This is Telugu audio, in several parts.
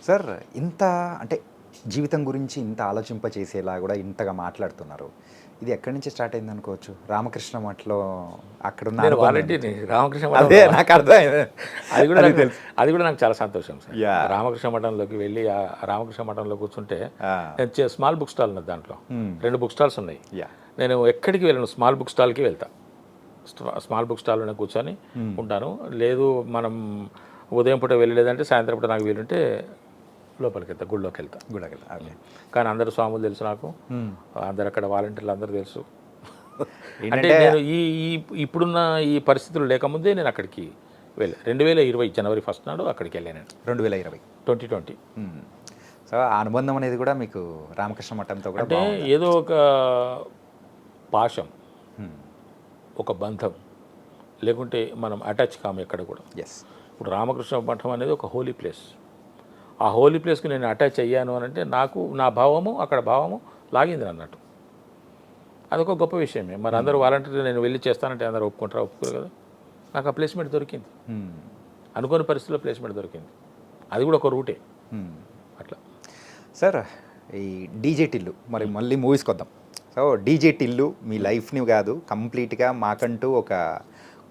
సార్ ఇంత అంటే జీవితం గురించి ఇంత ఆలోచింపచేసేలా కూడా ఇంతగా మాట్లాడుతున్నారు. ఇది ఎక్కడి నుంచి స్టార్ట్ అయింది అనుకోవచ్చు? రామకృష్ణ మఠంలో అక్కడున్న నేను అనుభవం వాలంటీర్ని ఏంటి? రామకృష్ణ అదే మఠంలో. నాకు అర్థమైంది. అది కూడా అది నాకు తెలుసు. అది కూడా నాకు చాలా సంతోషం సార్. యాహ్! రామకృష్ణ మఠంలోకి వెళ్ళి ఆ రామకృష్ణ మఠంలో కూర్చుంటే ఆ! నేను స్మాల్ బుక్ స్టాల్ ఉన్నది దాంట్లో. 2 బుక్ స్టాల్స్ ఉన్నాయి. యాహ్! నేను ఎక్కడికి వెళ్ళను, స్మాల్ బుక్ స్టాల్కి వెళ్తా. స్మాల్ బుక్ స్టాల్లోనే కూర్చొని ఉంటాను. లేదు మనం ఉదయం పూట వెళ్ళలేదంటే సాయంత్రం పూట నాకు వీలుంటే లోపలికి వెళ్తా, గుడిలోకి వెళ్తా. గుడగల. ఓకే. కానీ అందరు స్వాములు తెలుసు నాకు, అందరు అక్కడ వాలంటీర్లు అందరూ తెలుసు. అంటే ఏంటంటే నేను ఈ ఈ ఇప్పుడున్న ఈ పరిస్థితులు లేకముందే నేను అక్కడికి వెళ్ళా. 2020 జనవరి 1 నాడు అక్కడికి వెళ్ళాను నేను. 2020. 2020 సో ఆ అనుబంధం అనేది కూడా మీకు రామకృష్ణ మఠంతో కూడా అంటే ఏదో ఒక పాశం, ఒక బంధం లేకుంటే మనం అటాచ్ కాము ఎక్కడ కూడా. ఎస్. ఇప్పుడు రామకృష్ణ మఠం అనేది ఒక హోలీ ప్లేస్. ఆ హోలీ ప్లేస్కి నేను అటాచ్ అయ్యాను అని అంటే నాకు నా భావము అక్కడ భావము లాగింది అన్నట్టు. అదొక గొప్ప విషయమే. మరి అందరూ వాలంటీర్లు నేను వెళ్ళి చేస్తానంటే అందరూ ఒప్పుకుంటారా? ఒప్పుకోరు కదా. నాకు ఆ ప్లేస్మెంట్ దొరికింది, అనుకోని పరిస్థితుల్లో ప్లేస్మెంట్ దొరికింది. అది కూడా ఒక రూటే అట్లా. సార్ ఈ డీజే టిల్లు మరి మళ్ళీ మూవీస్కి వద్దాం. సో డీజే టిల్లు మీ లైఫ్ని కాదు కంప్లీట్గా మాకంటూ ఒక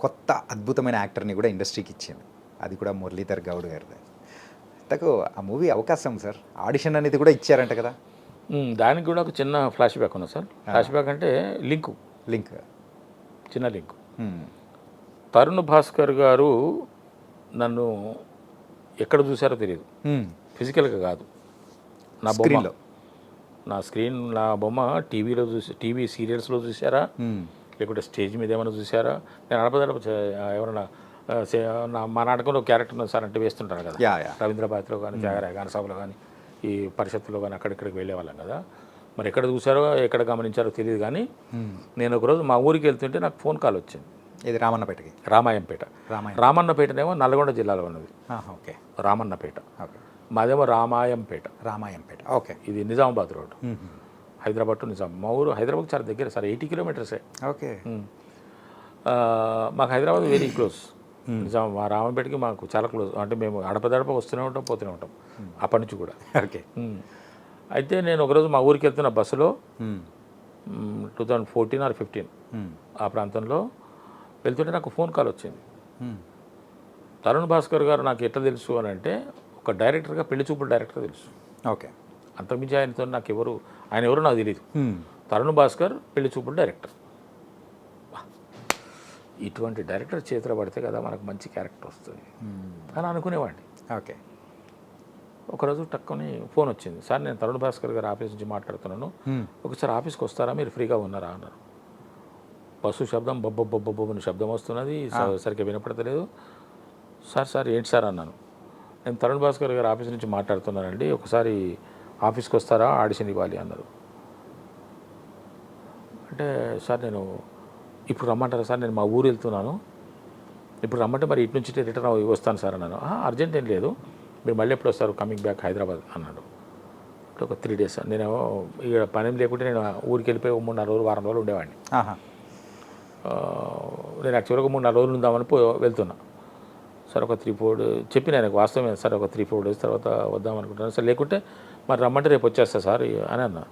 కొత్త అద్భుతమైన యాక్టర్ని కూడా ఇండస్ట్రీకి ఇచ్చింది. అది కూడా మురళీధర్ గౌడ్ గారిది. ఇంతకు ఆ మూవీ అవకాశం సార్ ఆడిషన్ అనేది కూడా ఇచ్చారంట కదా? దానికి కూడా ఒక చిన్న ఫ్లాష్ బ్యాక్ ఉన్నది సార్. ఫ్లాష్ బ్యాక్ అంటే లింక్, చిన్న లింక్. తరుణ్ భాస్కర్ గారు నన్ను ఎక్కడ చూసారో తెలియదు, ఫిజికల్గా కాదు, నా బొమ్మలో, నా బొమ్మ టీవీలో చూసి, టీవీ సీరియల్స్లో చూసారా లేకుంటే స్టేజ్ మీద ఏమైనా చూసారా? నేను అడపదడప ఎవరైనా మా నాటకంలో క్యారెక్టర్ సార్ అంటే వేస్తుంటాను కదా, రవీంద్ర భారతిలో కానీ త్యాగరాయ గాన సభలో కానీ ఈ పరిషత్తులో కానీ అక్కడిక్కడికి వెళ్ళేవాళ్ళం కదా. మరి ఎక్కడ చూసారో ఎక్కడ గమనించారో తెలియదు. కానీ నేను ఒకరోజు మా ఊరికి వెళ్తుంటే నాకు ఫోన్ కాల్ వచ్చింది. ఇది రామన్నపేటకి? రామాయంపేట. రామన్నపేటనేమో నల్గొండ జిల్లాలో ఉన్నది. ఓకే. రామన్నపేట. ఓకే. మాదేమో రామాయంపేట. ఓకే. ఇది నిజామాబాద్ రోడ్, హైదరాబాద్ టు నిజాం. మా ఊరు హైదరాబాద్ చాలా దగ్గర సార్, 80 కిలోమీటర్సే. ఓకే. మాకు హైదరాబాద్ వెరీ క్లోజ్. నిజాం మా రామంపేటకి మాకు చాలా క్లోజ్. అంటే మేము అడపదడప వస్తూనే ఉంటాం, పోతూనే ఉంటాం అప్పటి నుంచి కూడా. ఓకే. అయితే నేను ఒకరోజు మా ఊరికి వెళ్తున్న బస్సులో 2014 or 15 ఆ ప్రాంతంలో వెళ్తుంటే నాకు ఫోన్ కాల్ వచ్చింది. తరుణ్ భాస్కర్ గారు నాకు ఎట్లా తెలుసు అని అంటే ఒక డైరెక్టర్గా, పెళ్లి చూపుల డైరెక్టర్గా తెలుసు. ఓకే. అంతకుమించి ఆయనతో నాకు ఆయన ఎవరో నాకు తెలియదు. తరుణ్ భాస్కర్ పెళ్లి చూపుల డైరెక్టర్. ఇటువంటి డైరెక్టర్ చేతిలో పడితే కదా మనకు మంచి క్యారెక్టర్ వస్తుంది అని అనుకునేవాడిని. ఓకే. ఒకరోజు టక్కుని ఫోన్ వచ్చింది. సార్ నేను తరుణ్ భాస్కర్ గారి ఆఫీస్ నుంచి మాట్లాడుతున్నాను, ఒకసారి ఆఫీస్కి వస్తారా, మీరు ఫ్రీగా ఉన్నారా అన్నారు. బస్సు శబ్దం బొబ్బొబ్బొబ్బొబ్బని శబ్దం వస్తున్నది, సరిగ్గా వినపడతలేదు. సార్ ఏంటి సార్ అన్నాను. నేను తరుణ్ భాస్కర్ గారి ఆఫీస్ నుంచి మాట్లాడుతున్నానండి, ఒకసారి ఆఫీస్కి వస్తారా, ఆడిషన్ ఇవ్వాలి అన్నారు. అంటే సార్ నేను ఇప్పుడు రమ్మంటారా సార్, నేను మా ఊరు వెళ్తున్నాను, ఇప్పుడు రమ్మంటే మరి ఇటు నుంచి రిటర్న్ వస్తాను సార్ అన్నాను. అర్జెంట్ ఏం లేదు, మీరు మళ్ళీ ఎప్పుడు వస్తారు, కమింగ్ బ్యాక్ హైదరాబాద్ అన్నాడు. అంటే ఒక 3 days నేను ఇక్కడ పని లేకుంటే నేను ఊరికి వెళ్ళిపోయి 3-4 రోజులు, వారం రోజులు ఉండేవాడిని. నేను యాక్చువల్గా 3-4 రోజులు ఉందామని వెళ్తున్నా. సార్ ఒక 3-4 చెప్పి నేను వాస్తవమే సార్, ఒక 3-4 days తర్వాత వద్దాం అనుకుంటున్నాను సార్, లేకుంటే మరి రమ్మంటే రేపు వచ్చేస్తా సార్ అని అన్నా.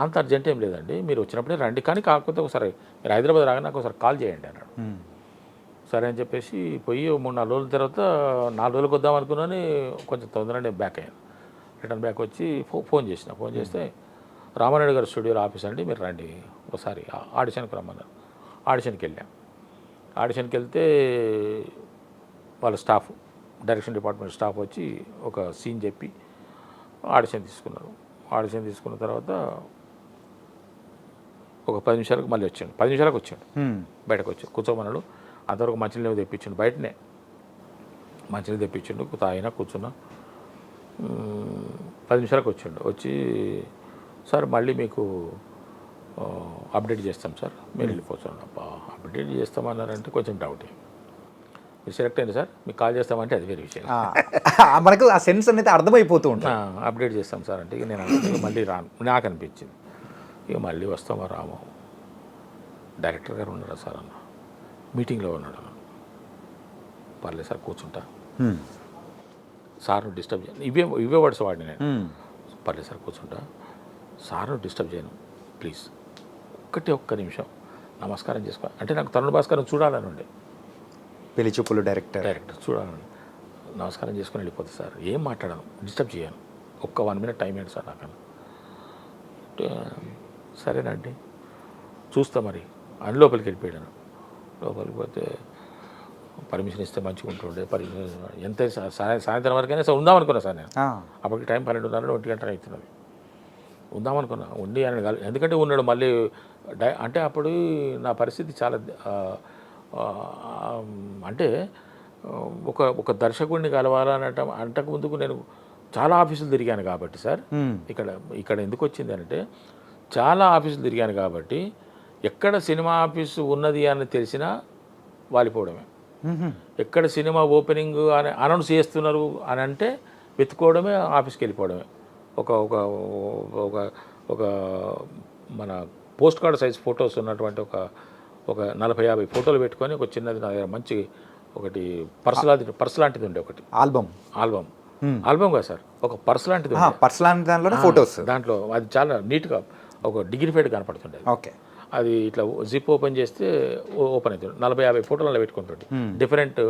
అంత అర్జెంట్ ఏం లేదండి, మీరు వచ్చినప్పుడే రండి, కానీ కాకపోతే ఒకసారి మీరు హైదరాబాద్ రాగానే నాకు ఒకసారి కాల్ చేయండి అన్నాడు. సరే అని చెప్పేసి పోయి 3-4 రోజుల తర్వాత 4 రోజులకు వద్దాం అనుకున్నాను. కొంచెం తొందరగా బ్యాక్ అయ్యాను. రిటర్న్ బ్యాక్ వచ్చి ఫోన్ చేస్తే రామారెడ్డి గారి స్టూడియోలో ఆఫీస్ అండి, మీరు రండి ఒకసారి ఆడిషన్కి రమ్మన్నారు. ఆడిషన్కి వెళ్ళాం. ఆడిషన్కి వెళ్తే వాళ్ళ స్టాఫ్, డైరెక్షన్ డిపార్ట్మెంట్ స్టాఫ్ వచ్చి ఒక సీన్ చెప్పి ఆడిషన్ తీసుకున్నారు. ఆడిషన్ తీసుకున్న తర్వాత ఒక 10 నిమిషాలకు మళ్ళీ వచ్చాడు. 10 నిమిషాలకు వచ్చాడు, బయటకు వచ్చి కూర్చోమన్నాడు. అంతవరకు మంచినీళ్ళు తెప్పించిండు, బయటనే మంచినీళ్ళు తెప్పించిండు, తాగినా కూర్చున్నా. 10 నిమిషాలకు వచ్చాడు. వచ్చి సార్ మళ్ళీ మీకు అప్డేట్ చేస్తాం సార్, మీరు వెళ్ళిపోతాను. అబ్బా అప్డేట్ చేస్తామన్నారంటే కొంచెం డౌటే. మీరు సెలెక్ట్ అయింది సార్, మీకు కాల్ చేస్తామంటే అది వేరే విషయం. మనకు ఆ సెన్స్ అనేది అర్థమైపోతూ ఉంటుంది. అప్డేట్ చేస్తాం సార్ అంటే ఇక నేను మళ్ళీ రాను నాకు అనిపించింది. ఇక మళ్ళీ వస్తామా రామో, డైరెక్టర్ గారు ఉన్నారా సార్ అన్న, మీటింగ్లో ఉన్నాడు. పర్లేదు సార్ కూర్చుంటా. సార్ను డిస్టర్బ్ చేయను, ఇవే వర్డ్స్ వాడిని నేను. పర్లేదు సార్ కూర్చుంటా, సార్ను డిస్టర్బ్ చేయను ప్లీజ్, ఒక్క నిమిషం నమస్కారం చేసుకో అంటే నాకు తరుణ్ భాస్కర్ చూడాలని ఉండే, పెళ్లి చూపులు డైరెక్టర్ చూడాలని, నమస్కారం చేసుకుని వెళ్ళిపోతుంది సార్, ఏం మాట్లాడను, డిస్టర్బ్ చేయను, 1 minute టైం ఏంటి సార్ నాకన్నా. సరేనండి చూస్తా మరి అని లోపలికి వెళ్ళిపోయాను. లోపలికి పోతే పర్మిషన్ ఇస్తే మంచిగా ఉంటుండే, పర్మిషన్ ఎంత సాయంత్రం వరకైనా సార్ ఉందాం అనుకున్నా సార్ నేను. అప్పటికి టైం 12:30 1 గంట అవుతున్నది. ఉందామనుకున్నా, ఉండి ఆయన ఎందుకంటే ఉన్నాడు మళ్ళీ అంటే అప్పుడు నా పరిస్థితి చాలా అంటే ఒక దర్శకుడిని కలవాలనట అంతకు ముందుకు నేను చాలా ఆఫీసులు తిరిగాను కాబట్టి సార్, ఇక్కడ ఎందుకు వచ్చింది అంటే చాలా ఆఫీసులు తిరిగాను కాబట్టి ఎక్కడ సినిమా ఆఫీసు ఉన్నది అని తెలిసినా వాలిపోవడమే, ఎక్కడ సినిమా ఓపెనింగ్ అని అనౌన్స్ చేస్తున్నారు అని అంటే వెతుకోవడమే, ఆఫీస్కి వెళ్ళిపోవడమే. ఒక ఒక ఒక ఒక మన పోస్ట్ కార్డ్ సైజ్ ఫొటోస్ ఉన్నటువంటి ఒక 40-50 ఫోటోలు పెట్టుకొని ఒక చిన్నది నా దగ్గర మంచి ఒకటి పర్స్ లాంటిది ఉండే, ఒకటి ఆల్బమ్ కాదు సార్, ఒక పర్స్ లాంటిది పర్స్ లాంటి దాంట్లో ఫొటోస్, దాంట్లో అది చాలా నీట్గా ఒక డిగ్నిఫైడ్ కనపడుతుండే. ఓకే, అది ఇట్లా జిప్ ఓపెన్ చేస్తే ఓపెన్ అవుతుంది, 40-50 ఫోటోలు పెట్టుకుంటుండే, డిఫరెంట్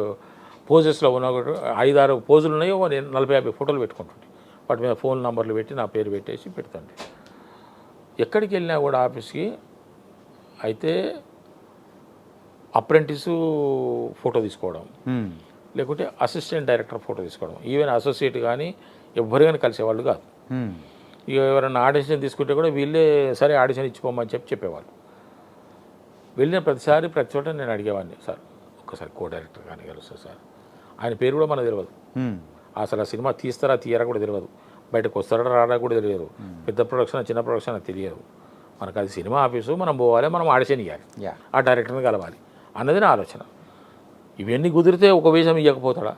పోజెస్లో ఉన్న 5-6 పోజులు ఉన్నాయో 40-50 ఫోటోలు పెట్టుకుంటుండే, వాటి మీద ఫోన్ నంబర్లు పెట్టి నా పేరు పెట్టేసి పెడుతుండే. ఎక్కడికి వెళ్ళినా కూడా ఆఫీస్కి అయితే అప్రెంటిసు ఫోటో తీసుకోవడం, లేకుంటే అసిస్టెంట్ డైరెక్టర్ ఫోటో తీసుకోవడం, ఈవెన్ అసోసియేట్ కానీ ఎవ్వరు కానీ కలిసేవాళ్ళు కాదు. ఇక ఎవరైనా ఆడిషన్ తీసుకుంటే కూడా వీళ్ళే సరే ఆడిషన్ ఇచ్చిపోమని చెప్పేవాళ్ళు. వెళ్ళిన ప్రతి చోట నేను అడిగేవాడిని, సార్ ఒక్కసారి కో డైరెక్టర్ కానీ కలుస్తారు సార్, ఆయన పేరు కూడా మనకు తెలియదు, అసలు ఆ సినిమా తీస్తారా తీయరా కూడా తెలియదు, బయటకు వస్తారా రాడా కూడా తెలియదు, పెద్ద ప్రొడక్షన్ చిన్న ప్రొడక్షన్ తెలియదు, మనకు అది సినిమా ఆఫీసు, మనం పోవాలి, మనం ఆడిషన్ ఇవ్వాలి, ఆ డైరెక్టర్ని కలవాలి అన్నది నా ఆలోచన. ఇవన్నీ కుదిరితే ఒక వేషం ఇవ్వకపోతాడా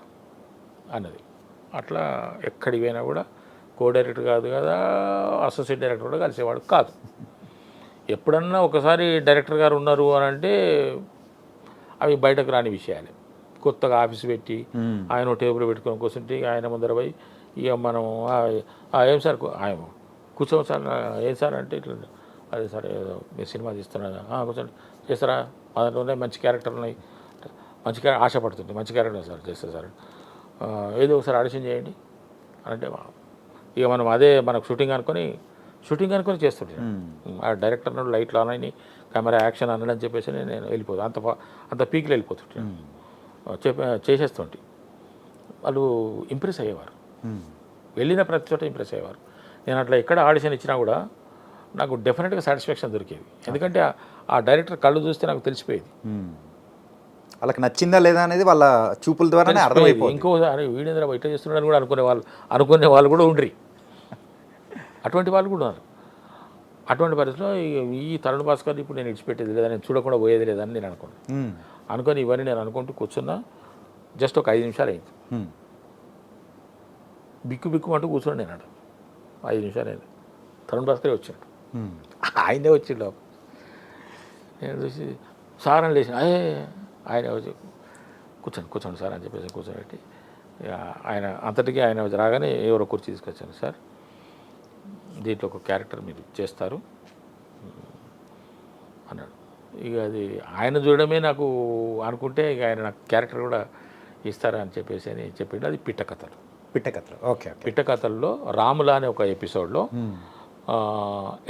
అన్నది. అట్లా ఎక్కడికి పోయినా కూడా కో డైరెక్టర్ కాదు కదా, అసోసియేట్ డైరెక్టర్ కూడా కలిసేవాడు కాదు. ఎప్పుడన్నా ఒకసారి డైరెక్టర్ గారు ఉన్నారు అని అంటే అవి బయటకు రాని విషయాలే. కొత్తగా ఆఫీస్ పెట్టి ఆయన టేబుల్ పెట్టుకొని కూర్చుంటే ఆయన ముందర పోయి ఇక మనం ఏం సార్ ఆయన కూర్చోం సార్, ఏం సార్ అంటే ఇట్లా, అదే సార్ ఏదో మీ సినిమా తీస్తున్నా, కూర్చోండి చేస్తారా, దాంట్లో ఉన్నాయి మంచి క్యారెక్టర్ ఉన్నాయి, మంచి ఆశపడుతుంది, మంచి క్యారెక్టర్ సార్ చేస్తా సార్, ఏదో ఒకసారి ఆడిషన్ చేయండి అంటే ఇక మనం అదే మనకు షూటింగ్ అనుకొని చేస్తుంటాను. ఆ డైరెక్టర్ లైట్లు ఆన్ అయినాయి, కెమెరా యాక్షన్ అన్నదని చెప్పేసి నేను వెళ్ళిపోతాను, అంత పీక్లో వెళ్ళిపోతుంటాను, చేసేస్తుంటే వాళ్ళు ఇంప్రెస్ అయ్యేవారు, వెళ్ళిన ప్రతి చోట ఇంప్రెస్ అయ్యేవారు. నేను అట్లా ఎక్కడ ఆడిషన్ ఇచ్చినా కూడా నాకు డెఫినెట్గా సాటిస్ఫాక్షన్ దొరికేది, ఎందుకంటే ఆ డైరెక్టర్ కళ్ళు చూస్తే నాకు తెలిసిపోయేది, వాళ్ళకి నచ్చిందా లేదా అనేది వాళ్ళ చూపుల ద్వారానే అర్థమైపోయింది. ఇంకోసారి వీడేంద్ర బయట చేస్తున్నాడని కూడా అనుకునే వాళ్ళు కూడా ఉండ్రి, అటువంటి వాళ్ళు కూడా ఉన్నారు. అటువంటి పరిస్థితిలో ఈ తరుణ్ భాస్కర్ ఇప్పుడు నేను ఇడిచిపెట్టేది లేదా, నేను చూడకుండా పోయేది లేదని నేను అనుకొని ఇవన్నీ నేను అనుకుంటూ కూర్చున్నా. జస్ట్ ఒక 5 నిమిషాలు అయింది, బిక్కు అంటూ కూర్చోండి నేను 5 నిమిషాలు అయింది, తరుణ్ భాస్కరే వచ్చాడు, ఆయనే వచ్చిండు లోపల. నేను చూసి సార్ అని లేచి ఆయన వచ్చి కూర్చోండి సార్ అని చెప్పేసి కూర్చోబెట్టి ఆయన అంతటికీ ఆయన రాగానే ఎవరో కుర్చీ తీసుకొచ్చాను, సార్ దీంట్లో ఒక క్యారెక్టర్ మీరు చేస్తారు అన్నాడు. ఇక అది ఆయన చూడడమే నాకు అనుకుంటే ఇక ఆయన నాకు క్యారెక్టర్ కూడా ఇస్తారా అని చెప్పేసి అని చెప్పిండు. అది పిట్టకథలు. ఓకే. పిట్టకథల్లో రాముల అనే ఒక ఎపిసోడ్లో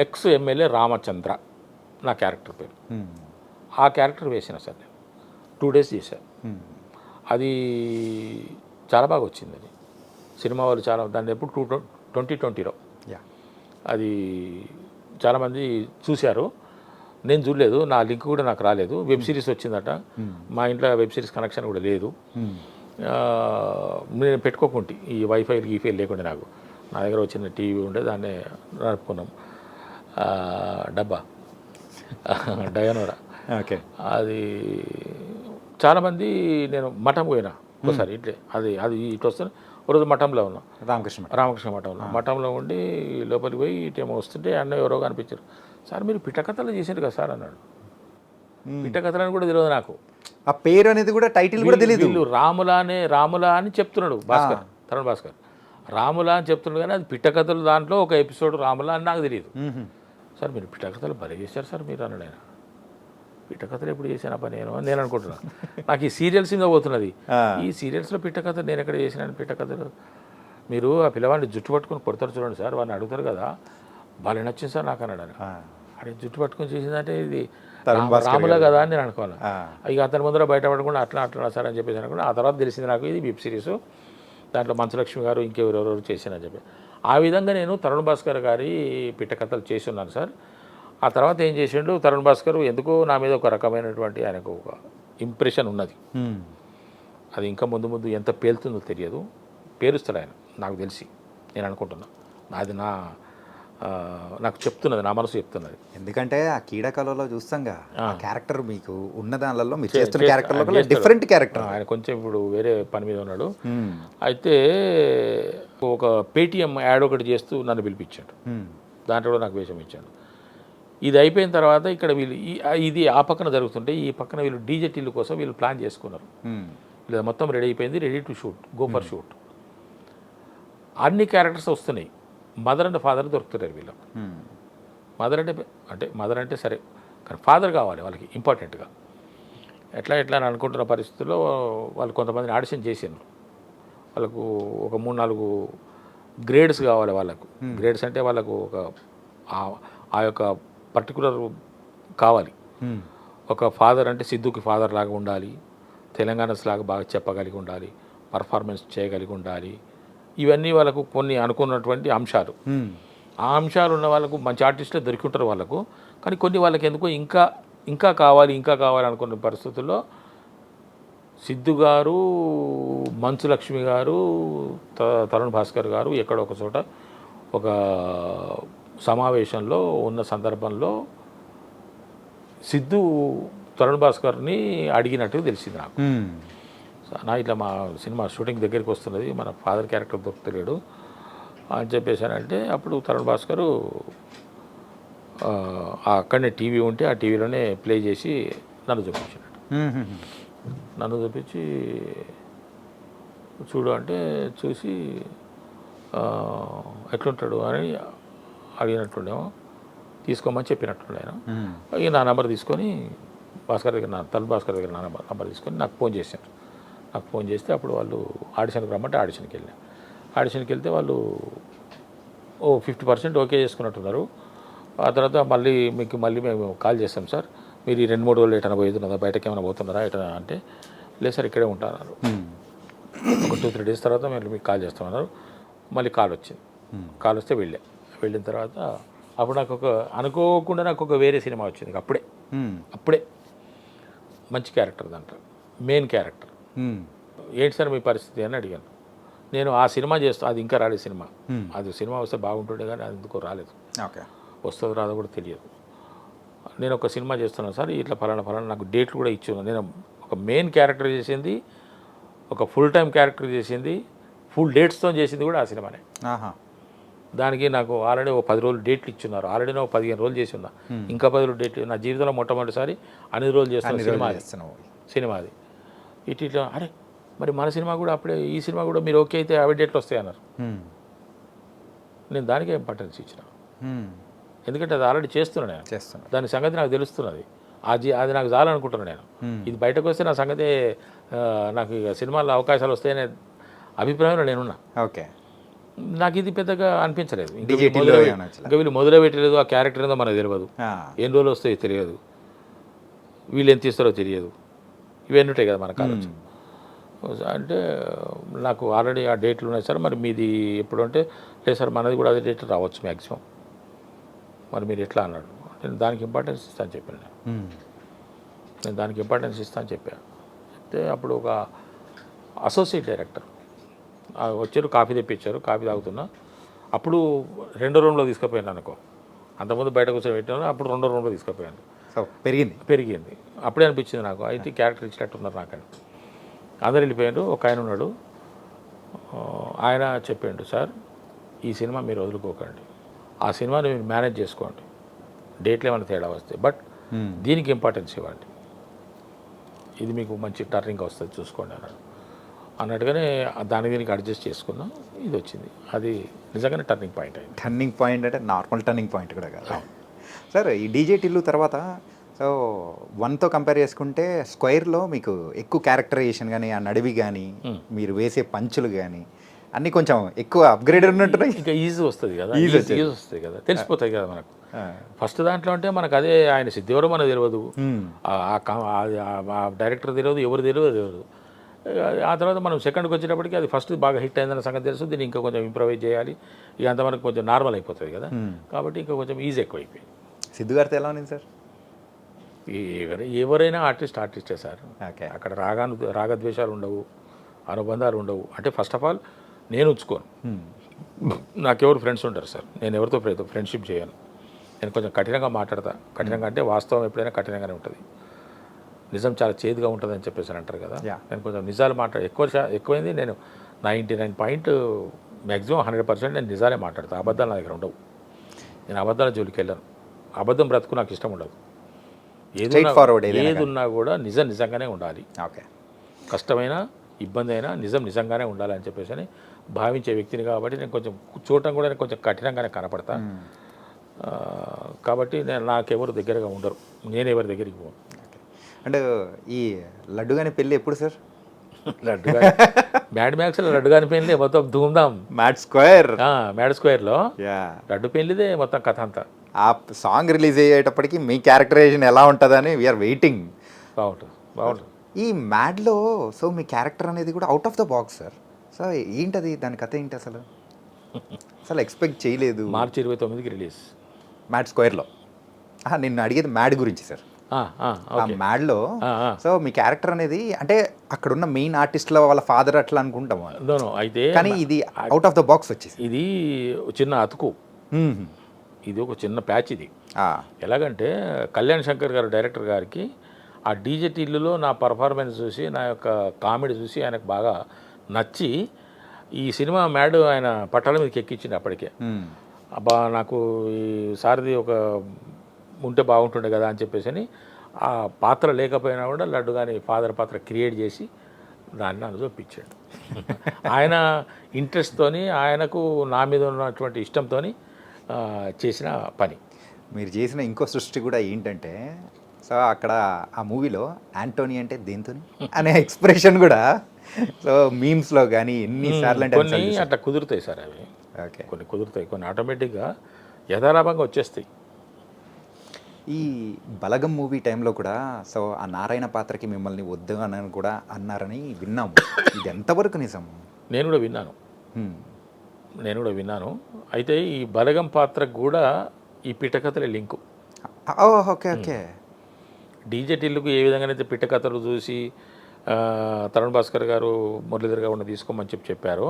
ఎక్స్ ఎమ్మెల్యే రామచంద్ర నా క్యారెక్టర్ పేరు, ఆ క్యారెక్టర్ వేసిన సార్ నేను 2 days చేశాను. అది చాలా బాగా వచ్చింది, అది సినిమా వాళ్ళు చాలా దాన్ని ఎప్పుడు 2020లో అది చాలామంది చూశారు, నేను చూడలేదు, నా లింక్ కూడా నాకు రాలేదు. వెబ్ సిరీస్ వచ్చిందట, మా ఇంట్లో వెబ్ సిరీస్ కనెక్షన్ కూడా లేదు, నేను పెట్టుకోకుంటే ఈ వైఫై లేకుండా నాకు నా దగ్గర వచ్చిన టీవీ ఉండే దాన్ని నడుపుకున్నాం, డయానోరా. ఓకే. అది చాలామంది నేను మఠం పోయినా ఒకసారి ఇట్లే, అది ఇటు వస్తే ఒకరోజు మఠంలో ఉన్నాం, రామకృష్ణ మఠంలో ఉండి లోపలికి పోయి ఇటేమో వస్తుంటే అన్న ఎవరో కనిపించారు, సార్ మీరు పిట్టకథలు చేసారు కదా సార్ అన్నాడు. పిట్టకథలని కూడా తెలియదు నాకు, ఆ పేరు అనేది కూడా టైటిల్ కూడా తెలియదు. వీళ్ళు రాములా అని చెప్తున్నాడు భాస్కర్, తరుణ్ భాస్కర్ రాములా అని చెప్తున్నాడు కానీ అది పిట్టకథలు దాంట్లో ఒక ఎపిసోడ్ రాములా అని నాకు తెలియదు. సార్ మీరు పిట్టకథలు భలే చేశారు సార్ మీరు అన్నాడు ఆయన. పిట్టకథలు ఎప్పుడు చేశాను పని నేను అనుకుంటున్నాను. నాకు ఈ సీరియల్స్ మీద పోతున్నది. ఈ సీరియల్స్లో పిట్టకథలు నేను ఎక్కడ చేసినాను పిట్టకథలు? మీరు ఆ పిల్లవాడిని జుట్టు పట్టుకొని కొడతారు చూడండి సార్, వాడిని అడుగుతారు కదా, భలే నచ్చింది సార్ నాకు అన్నాడు. అదే జుట్టు పట్టుకొని చేసిందంటే ఇది రాములా కదా అని నేను అనుకోవాలి. ఇక అతని ముందర బయటపడకుండా అట్లా సార్ అని చెప్పేసి అనుకున్నా. ఆ తర్వాత తెలిసింది నాకు ఇది వెబ్ సిరీస్, దాంట్లో మంచులక్ష్మి గారు ఇంకెవరెవరు చేశానని చెప్పి. ఆ విధంగా నేను తరుణ్ భాస్కర్ గారి పిట్టకథలు చేసి ఉన్నాను సార్. ఆ తర్వాత ఏం చేసిండు తరుణ్ భాస్కర్, ఎందుకో నా మీద ఒక రకమైనటువంటి ఆయనకు ఒక ఇంప్రెషన్ ఉన్నది. అది ఇంకా ముందు ముందు ఎంత పేలుతుందో తెలియదు, పేరుస్తాడు ఆయన నాకు తెలిసి, నేను అనుకుంటున్నా. అది నాకు చెప్తున్నది, నా మనసు చెప్తున్నది. ఎందుకంటే ఆ కీడకళలో చూస్తాంగా ఆ క్యారెక్టర్ మీకు ఉన్న దానిలో మీరు చేస్తున్న క్యారెక్టర్లో డిఫరెంట్ క్యారెక్టర్. ఆయన కొంచెం ఇప్పుడు వేరే పని మీద ఉన్నాడు. అయితే ఒక పేటిఎం యాడ్ ఒకటి చేస్తూ నన్ను పిలిపించాడు, దాంట్లో కూడా నాకు వేషం ఇచ్చాడు. ఇది అయిపోయిన తర్వాత ఇక్కడ వీళ్ళు ఇది ఆ పక్కన జరుగుతుంటే ఈ పక్కన వీళ్ళు డీజే టిల్లు కోసం వీళ్ళు ప్లాన్ చేసుకున్నారు. వీళ్ళు మొత్తం రెడీ అయిపోయింది, ready to shoot, go for shoot. అన్ని క్యారెక్టర్స్ వస్తున్నాయి, మదర్ అండ్ ఫాదర్ దొరుకుతున్నారు వీళ్ళకు. మదర్ అంటే సరే, కానీ ఫాదర్ కావాలి వాళ్ళకి ఇంపార్టెంట్గా. ఎట్లా అని అనుకుంటున్న పరిస్థితుల్లో వాళ్ళు కొంతమందిని ఆడిషన్ చేసారు. వాళ్ళకు ఒక 3-4 గ్రేడ్స్ కావాలి వాళ్ళకు. గ్రేడ్స్ అంటే వాళ్ళకు ఒక ఆ యొక్క పర్టికులర్ కావాలి. ఒక ఫాదర్ అంటే సిద్ధుకి ఫాదర్ లాగా ఉండాలి, తెలంగాణస్ లాగా బాగా చెప్పగలిగి ఉండాలి, పర్ఫార్మెన్స్ చేయగలిగి ఉండాలి. ఇవన్నీ వాళ్ళకు కొన్ని అనుకున్నటువంటి అంశాలు. ఆ అంశాలు ఉన్న వాళ్ళకు మంచి ఆర్టిస్టులు దొరికి ఉంటారు వాళ్ళకు. కానీ కొన్ని వాళ్ళకి ఎందుకో ఇంకా కావాలి అనుకున్న పరిస్థితుల్లో సిద్ధు గారు, మంచులక్ష్మి గారు, తరుణ్ భాస్కర్ గారు ఎక్కడో ఒక చోట ఒక సమావేశంలో ఉన్న సందర్భంలో సిద్ధు తరుణ్ భాస్కర్ని అడిగినట్టు తెలిసింది నాకు. ఇట్లా మా సినిమా షూటింగ్ దగ్గరికి వస్తున్నది, మన ఫాదర్ క్యారెక్టర్ దొరుకుతలేడు అని చెప్పేశానంటే అప్పుడు తరుణ్ భాస్కర్ అక్కడనే టీవీ ఉంటే ఆ టీవీలోనే ప్లే చేసి నన్ను చూపించాడు. నన్ను చూపించి చూడు అంటే చూసి ఎట్లుంటాడు అని అడిగినట్టుండేమో, తీసుకోమని చెప్పినట్టుండే ఆయన. ఇక నా నెంబర్ తీసుకొని తరుణ్ భాస్కర్ దగ్గర నా నెంబర్ తీసుకొని నాకు ఫోన్ చేశారు. నాకు ఫోన్ చేస్తే అప్పుడు వాళ్ళు ఆడిషన్కి రమ్మంటే ఆడిషన్కి వెళ్ళాను. ఆడిషన్కి వెళ్తే వాళ్ళు 50% ఓకే చేసుకున్నట్టున్నారు. ఆ తర్వాత మళ్ళీ మేము కాల్ చేస్తాం సార్, మీరు ఈ 2-3 రోజులు ఎటైనా పోతున్నదా, బయటకి ఏమైనా పోతున్నారా ఎటైనా అంటే, లేదు సార్ ఇక్కడే ఉంటారన్నారు. ఒక 2-3 డేస్ తర్వాత మీకు కాల్ చేస్తామన్నారు. మళ్ళీ కాల్ వచ్చింది. కాల్ వస్తే వెళ్ళిన తర్వాత అప్పుడు అనుకోకుండా నాకు ఒక వేరే సినిమా వచ్చింది. అప్పుడే మంచి క్యారెక్టర్, దాంట్లో మెయిన్ క్యారెక్టర్. ఏంటి సార్ మీ పరిస్థితి అని అడిగాను. నేను ఆ సినిమా అది ఇంకా రాలేదు సినిమా. అది సినిమా వస్తే బాగుంటుండే కానీ అది ఎందుకో రాలేదు. వస్తుందో రాదో కూడా తెలియదు. నేను ఒక సినిమా చేస్తున్నాను సార్, ఇట్లా ఫలానా నాకు డేట్లు కూడా ఇచ్చాను. నేను ఒక మెయిన్ క్యారెక్టర్ చేసింది, ఒక ఫుల్ టైం క్యారెక్టర్ చేసింది, ఫుల్ డేట్స్తో చేసింది కూడా ఆ సినిమానే. దానికి నాకు ఆల్రెడీ 10 రోజులు డేట్లు ఇచ్చున్నారు. ఆల్రెడీ 15 రోజులు చేసి ఉన్నా, ఇంకా 10 రోజులు డేట్లు. నా జీవితంలో మొట్టమొదటిసారి అన్ని రోజులు చేస్తున్న సినిమా అది. ఇట్లా అరే మరి మన సినిమా కూడా అప్పుడే, ఈ సినిమా కూడా మీరు ఓకే అయితే 50 డేట్లు వస్తాయి అన్నారు. నేను దానికే ఇంపార్టెన్స్ ఇచ్చిన, ఎందుకంటే అది ఆల్రెడీ చేస్తున్నాను నేను. దాని సంగతి నాకు తెలుస్తున్నది. అది నాకు చాలనుకుంటున్నాను నేను. ఇది బయటకు వస్తే నా సంగతే, నాకు ఇక సినిమాల్లో అవకాశాలు వస్తాయనే అభిప్రాయంలో నేనున్నా. ఓకే, నాకు ఇది పెద్దగా అనిపించలేదు. ఇంకా వీళ్ళు మొదలుపెట్టలేదు, ఆ క్యారెక్టర్ ఏదో మనకు తెలియదు, ఎన్ని రోజులు వస్తాయో తెలియదు, వీళ్ళు ఎంత ఇస్తారో తెలియదు, ఇవన్నీ ఉంటాయి కదా మనకు ఆలోచన. అంటే నాకు ఆల్రెడీ ఆ డేట్లు ఉన్నాయి సార్, మరి మీది ఎప్పుడు అంటే, లేదు సార్ మనది కూడా అదే డేట్లు రావచ్చు మ్యాక్సిమం, మరి మీరు ఎట్లా అన్నాడు. నేను దానికి ఇంపార్టెన్స్ ఇస్తాను చెప్పాను. నేను దానికి ఇంపార్టెన్స్ ఇస్తాను చెప్పాను. చెప్తే అప్పుడు ఒక అసోసియేట్ డైరెక్టర్ వచ్చారు, కాఫీ తెప్పించారు, కాఫీ తాగుతున్నా. అప్పుడు 2వ రూమ్లో తీసుకుపోయాను అనుకో, అంతకుముందు బయటకు వచ్చి పెట్టాను, అప్పుడు 2వ రూమ్లో తీసుకుపోయాను. పెరిగింది. అప్పుడే అనిపించింది నాకు, అయితే క్యారెక్టర్ ఇచ్చినట్టున్నారు నాకని. అందరు వెళ్ళిపోయాడు. ఒక ఆయన ఉన్నాడు, ఆయన చెప్పాడు, సార్ ఈ సినిమా మీరు వదులుకోకండి, ఆ సినిమాని మీరు మేనేజ్ చేసుకోండి, డేట్లు ఏమైనా తేడా వస్తాయి, బట్ దీనికి ఇంపార్టెన్స్ ఇవ్వండి, ఇది మీకు మంచి టర్నింగ్ వస్తుంది చూసుకోండి అన్నాడు. అన్నట్టుగానే దాని దీనికి అడ్జస్ట్ చేసుకున్నాం, ఇది వచ్చింది. అది నిజంగానే టర్నింగ్ పాయింట్ అయింది. టర్నింగ్ పాయింట్ అంటే నార్మల్ టర్నింగ్ పాయింట్ కూడా కాదు సార్. ఈ డీజే టిల్లు తర్వాత సో 1తో కంపేర్ చేసుకుంటే స్క్వేర్లో మీకు ఎక్కువ క్యారెక్టరైజేషన్ కానీ ఆ నడివి కానీ మీరు వేసే పంచులు కానీ అన్నీ కొంచెం ఎక్కువ అప్గ్రేడ్ ఉన్నట్టున్నాయి. ఇంకా ఈజీ వస్తుంది కదా, Easy ఈజీ వస్తుంది కదా, తెలిసిపోతాయి కదా మనకు. ఫస్ట్ దాంట్లో అంటే మనకు అదే ఆయన సిద్ధి ఎవరో మనకు తెలియదు, ఆ డైరెక్టర్ తెలియదు, ఎవరు తెలియదు. ఆ తర్వాత మనం సెకండ్కి వచ్చేటప్పటికి అది ఫస్ట్ బాగా హిట్ అయిందన్న సంగతి తెలుసు, దీన్ని ఇంకా కొంచెం ఇంప్రవైజ్ చేయాలి, ఇక అంత మనకు కొంచెం నార్మల్ అయిపోతుంది కదా, కాబట్టి ఇంకా కొంచెం ఈజీ ఎక్కువైపోయింది. సిద్ధు గారితో ఎలా ఉంది సార్? ఎవరైనా ఆర్టిస్టే సార్. ఓకే. అక్కడ రాగద్వేషాలు ఉండవు, అనుబంధాలు ఉండవు. అంటే ఫస్ట్ ఆఫ్ ఆల్ నేను ఉంచుకోను, నాకెవరు ఫ్రెండ్స్ ఉంటారు సార్, నేను ఎవరితో ఫ్రెండ్షిప్ చేయను. నేను కొంచెం కఠినంగా మాట్లాడతా. కఠినంగా అంటే వాస్తవం ఎప్పుడైనా కఠినంగానే ఉంటుంది, నిజం చాలా చేదుగా ఉంటుంది అని చెప్పేసి అంటారు కదా. నేను కొంచెం నిజాలు ఎక్కువైంది. నేను 99 మ్యాక్సిమం 100% నేను నిజాలే మాట్లాడతాను. అబద్ధాలు నా దగ్గర ఉండవు. నేను అబద్ధాల జోలికి వెళ్ళాను. అబద్ధం బ్రతుకు నాకు ఇష్టం ఉండదు. ఏది ఉన్నా కూడా నిజంగానే ఉండాలి. ఓకే. కష్టమైన ఇబ్బంది అయినా నిజంగానే ఉండాలి అని చెప్పేసి అని భావించే వ్యక్తిని కాబట్టి నేను కొంచెం చూడటం కూడా నేను కొంచెం కఠినంగానే కనపడతా. కాబట్టి నాకెవరు దగ్గరగా ఉండరు, నేను ఎవరి దగ్గరికి పోను. అంటే ఈ లడ్డు గాని పెళ్ళి ఎప్పుడు సార్? మ్యాడ్ మ్యాక్స్లో లడ్డు గాని పెళ్ళి మొత్తం ధూమ్ధామ్. మ్యాడ్ స్క్వేర్లో లడ్డు పెళ్ళిదే మొత్తం కథ అంతా. ఆ సాంగ్ రిలీజ్ అయ్యేటప్పటికి మీ క్యారెక్టరైజేషన్ ఎలా ఉంటుందని వీఆర్ వెయిటింగ్. బాగుంటుంది. ఈ మ్యాడ్లో సో మీ క్యారెక్టర్ అనేది కూడా out of the box sir. So ఏంటది, దాని కథ ఏంటి అసలు? ఎక్స్పెక్ట్ చేయలేదు. మార్చి 29కి రిలీజ్ మ్యాడ్ స్క్వేర్లో. నేను అడిగేది మ్యాడ్ గురించి సార్. ఆ మ్యాడ్లో సో మీ క్యారెక్టర్ అనేది అంటే అక్కడున్న మెయిన్ ఆర్టిస్ట్ల వాళ్ళ ఫాదర్ అట్లా అనుకుంటాం అయితే, కానీ ఇది అవుట్ ఆఫ్ ద బాక్స్ వచ్చేసి ఇది చిన్న అతుకు, ఇది ఒక చిన్న ప్యాచ్. ఇది ఎలాగంటే కళ్యాణ్ శంకర్ గారు డైరెక్టర్ గారికి ఆ డీజే టిల్లులో నా పర్ఫార్మెన్స్ చూసి, నా యొక్క కామెడీ చూసి ఆయనకు బాగా నచ్చి ఈ సినిమా మ్యాడ్ ఆయన పట్టాల మీదకి ఎక్కించింది అప్పటికే. అబ్బా నాకు ఈ సారిది ఒక ఉంటే బాగుంటుండే కదా అని చెప్పేసి అని ఆ పాత్ర లేకపోయినా కూడా లడ్డు కానీ ఫాదర్ పాత్ర క్రియేట్ చేసి దాన్ని నన్ను చూపించాడు. ఆయన ఇంట్రెస్ట్తోని, ఆయనకు నా మీద ఉన్నటువంటి ఇష్టంతో చేసిన పని. మీరు చేసిన ఇంకో సృష్టి కూడా ఏంటంటే సో అక్కడ ఆ మూవీలో యాంటోనీ అంటే దేంతో అనే ఎక్స్ప్రెషన్ కూడా సో మీమ్స్లో కానీ ఎన్నిసార్లు అంటే కొన్ని అట్లా కుదురుతాయి సార్ అవి. ఓకే. కొన్ని కుదురుతాయి, కొన్ని ఆటోమేటిక్గా యథాలాభంగా వచ్చేస్తాయి. ఈ బలగం మూవీ టైంలో కూడా సో ఆ నారాయణ పాత్రకి మిమ్మల్ని వద్దు అని కూడా అన్నారని విన్నాము. ఇది ఎంతవరకు నిజం? నేను కూడా విన్నాను. అయితే ఈ బలగం పాత్రకు కూడా ఈ పిట్టకథలే లింకు. ఓకే. డీజే టిల్లుకు ఏ విధంగానైతే పిట్టకథలు చూసి తరుణ్ భాస్కర్ గారు మురళీధర్ గారు తీసుకోమని చెప్పారు,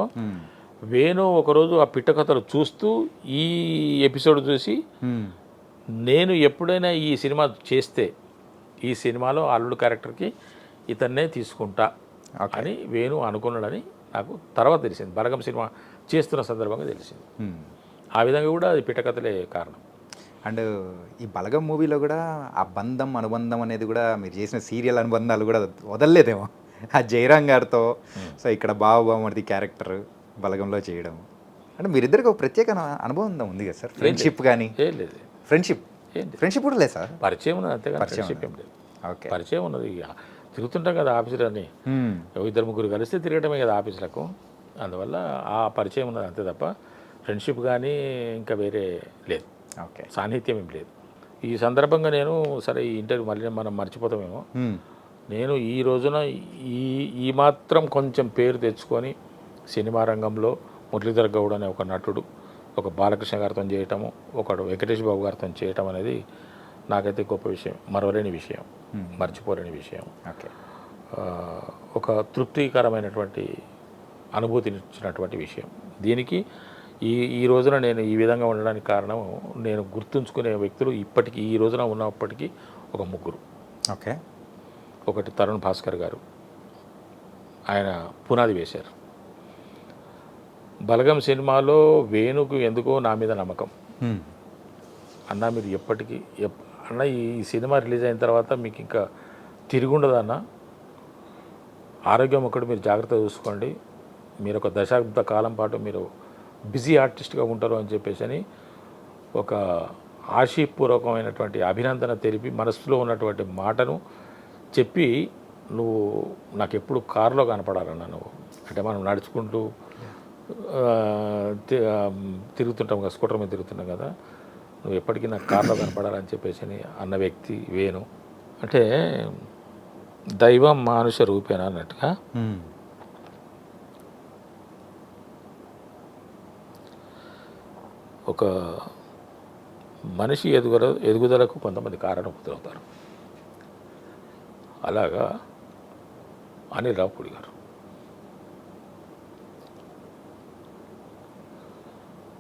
వేణు ఒకరోజు ఆ పిట్టకథలు చూస్తూ ఈ ఎపిసోడ్ చూసి నేను ఎప్పుడైనా ఈ సినిమా చేస్తే ఈ సినిమాలో అల్లుడు క్యారెక్టర్కి ఇతన్నే తీసుకుంటా అని వేణు అనుకున్నాడని నాకు తర్వాత తెలిసింది. బలగం సినిమా చేస్తున్న సందర్భంగా తెలిసింది. ఆ విధంగా కూడా అది పిట్టకథలే కారణం. అండ్ ఈ బలగం మూవీలో కూడా ఆ బంధం అనుబంధం అనేది కూడా మీరు చేసిన సీరియల్ అనుబంధాలు కూడా వదలలేదేమో. ఆ జయరాం గారితో సో ఇక్కడ బావబామర్ది క్యారెక్టర్ బలగంలో చేయడం అంటే మీరిద్దరికి ఒక ప్రత్యేక అనుబంధం ఉంది కదా సార్? ఫ్రెండ్షిప్ కానీ లేదు, ఫ్రెండ్షిప్ కూడా లేదు సార్? పరిచయం ఉన్నది అంతేగా, ఫ్రెండ్షిప్ ఏం లేదు. ఓకే. పరిచయం ఉన్నది, తిరుగుతుంటాం కదా ఆఫీసులన్నీ, 2-3 కలిస్తే తిరగటమే కదా ఆఫీసులకు, అందువల్ల ఆ పరిచయం ఉన్నది అంతే తప్ప ఫ్రెండ్షిప్ కానీ ఇంకా వేరే లేదు. ఓకే. సాన్నిహిత్యం ఏం లేదు. ఈ సందర్భంగా నేను సరే ఈ ఇంటర్వ్యూ మళ్ళీ మనం మర్చిపోతామేమో, నేను ఈ రోజున ఈ మాత్రం కొంచెం పేరు తెచ్చుకొని సినిమా రంగంలో మురళీధర్ గౌడ్ అనే ఒక నటుడు ఒక బాలకృష్ణ గారితో చేయటము, ఒకడు వెంకటేష్ బాబు గారితో చేయటం అనేది నాకైతే గొప్ప విషయం, మరవలేని విషయం, మర్చిపోలేని విషయం. ఓకే. ఒక తృప్తికరమైనటువంటి అనుభూతినిచ్చినటువంటి విషయం. దీనికి ఈ రోజున నేను ఈ విధంగా ఉండడానికి కారణం, నేను గుర్తుంచుకునే వ్యక్తులు ఇప్పటికీ ఈ రోజున ఉన్నప్పటికీ ఒక 3. ఓకే. ఒకటి తరుణ్ భాస్కర్ గారు, ఆయన పునాది వేశారు. బలగం సినిమాలో వేణుకు ఎందుకో నా మీద నమ్మకం. అన్న మీరు ఎప్పటికీ అన్న ఈ సినిమా రిలీజ్ అయిన తర్వాత మీకు ఇంకా తిరుగుండదన్న, ఆరోగ్యం ఒకటి మీరు జాగ్రత్తగా చూసుకోండి, మీరు ఒక దశాబ్ద కాలం పాటు మీరు బిజీ ఆర్టిస్ట్గా ఉంటారు అని చెప్పేసి అని ఒక ఆశీపూర్వకమైనటువంటి అభినందన తెలిపి మనసులో ఉన్నటువంటి మాటను చెప్పి, నువ్వు నాకు ఎప్పుడు కారులో కనపడాలన్నా నువ్వు, అంటే మనం నడుచుకుంటూ తిరుగుతుంటాం కదా, స్కూటర్ మీద తిరుగుతున్నాం కదా, నువ్వు ఎప్పటికీ నాకు కారులో కనపడాలని చెప్పేసి అని అన్న వ్యక్తి వేణు. అంటే దైవం మానుష రూపేనా అన్నట్టుగా ఒక మనిషి ఎదుగుదలకు కొంతమంది కారణమవుతారు. అలాగా అనిల్ రావుపూడి గారు